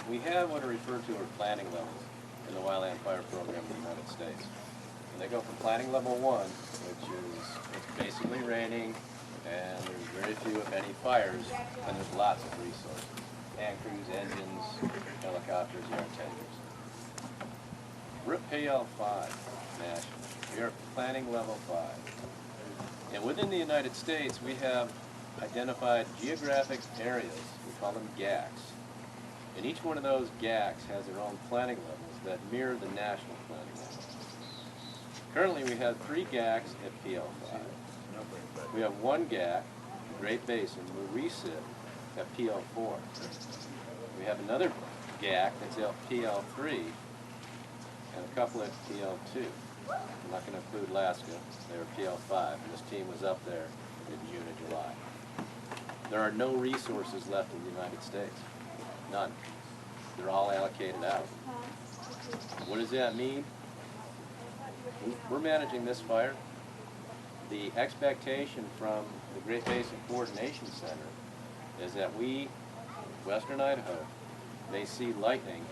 we have what are referred to as planning levels in the wildland fire program in the United States. And they go from planning level 1, which is it's basically raining, and there's very few, if any, fires, and there's lots of resources. Hand crews, engines, helicopters, yard tankers. We're at PL5 nationally. We're at planning level 5. And within the United States, we have identified geographic areas, we call them GACs. And each one of those GACs has their own planning levels that mirror the national planning level. Currently, we have 3 GACs at PL5. We have 1 GAC, the Great Basin, where we sit at PL4. We have another GAC that's at PL3 and a couple at PL2. I'm not going to include Alaska. They were PL5, and this team was up there in June and July. There are no resources left in the United States. None. They're all allocated out. What does that mean? We're managing this fire. The expectation from the Great Basin Coordination Center is that we, Western Idaho, may see lightning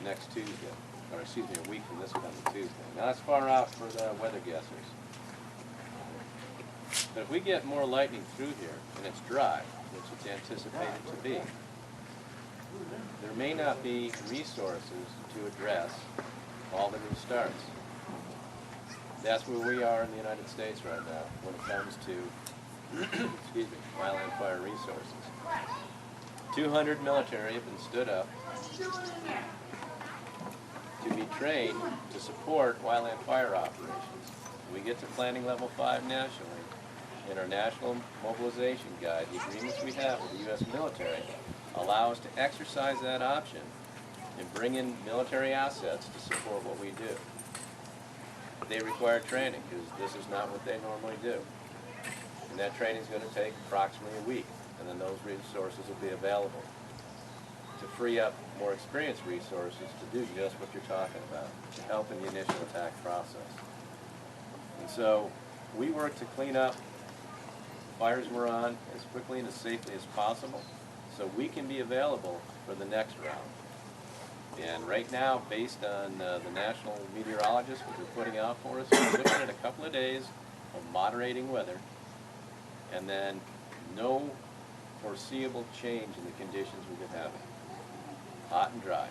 next Tuesday, or excuse me, a week from this coming Tuesday. Now that's far out for the weather guessers. But if we get more lightning through here, and it's dry, which it's anticipated to be, there may not be resources to address all the new starts. That's where we are in the United States right now when it comes to excuse me, wildland fire resources. 200 military have been stood up to be trained to support wildland fire operations. We get to planning level 5 nationally. In our national mobilization guide, the agreements we have with the U.S. military allow us to exercise that option and bring in military assets to support what we do. They require training because this is not what they normally do. And that training is going to take approximately a week, and then those resources will be available to free up more experienced resources to do just what you're talking about, to help in the initial attack process. And so we work to clean up fires we're on as quickly and as safely as possible so we can be available for the next round. And right now, based on the national meteorologists, what they're putting out for us, we're looking at a couple of days of moderating weather and then no foreseeable change in the conditions we've been having. Hot and dry.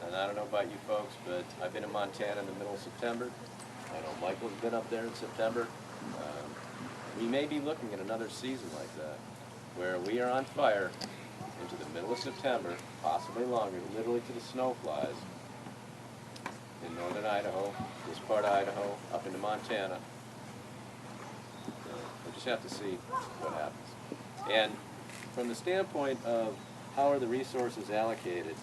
And I don't know about you folks, but I've been in Montana in the middle of September. I know Michael's been up there in September. We may be looking at another season like that, where we are on fire into the middle of September, possibly longer, literally to the snow flies in northern Idaho, this part of Idaho, up into Montana. We'll just have to see what happens. And from the standpoint of how are the resources allocated,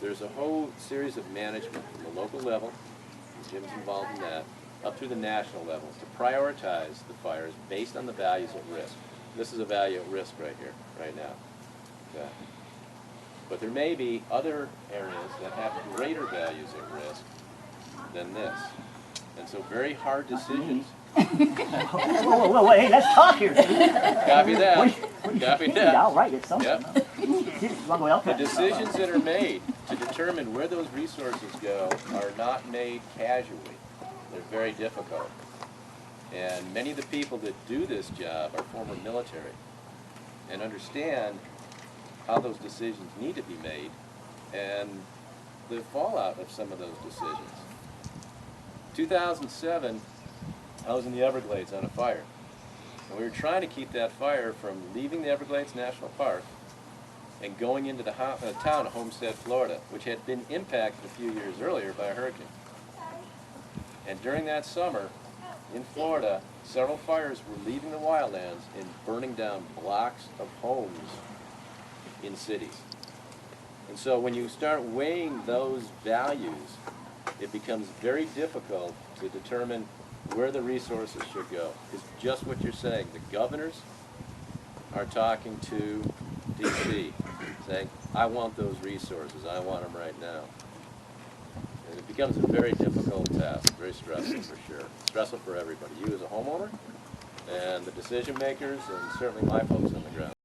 there's a whole series of management from the local level, Jim's involved in that, up through the national level to prioritize the fires based on the values at risk. This is a value at risk right here, right now. Okay. But there may be other areas that have greater values at risk than this. And so very hard decisions. Whoa, hey, let's talk here. Copy that. Copy that. I'll write it something. Yep. The decisions that are made to determine where those resources go are not made casually. They're very difficult. And many of the people that do this job are former military and understand how those decisions need to be made and the fallout of some of those decisions. 2007, I was in the Everglades on a fire. And we were trying to keep that fire from leaving the Everglades National Park and going into the town of Homestead, Florida, which had been impacted a few years earlier by a hurricane. And during that summer, in Florida, several fires were leaving the wildlands and burning down blocks of homes in cities. And so when you start weighing those values, it becomes very difficult to determine where the resources should go. It's just what you're saying. The governors are talking to D.C., saying, I want those resources, I want them right now. And it becomes a very difficult task, very stressful for sure. Stressful for everybody, you as a homeowner, and the decision makers, and certainly my folks on the ground.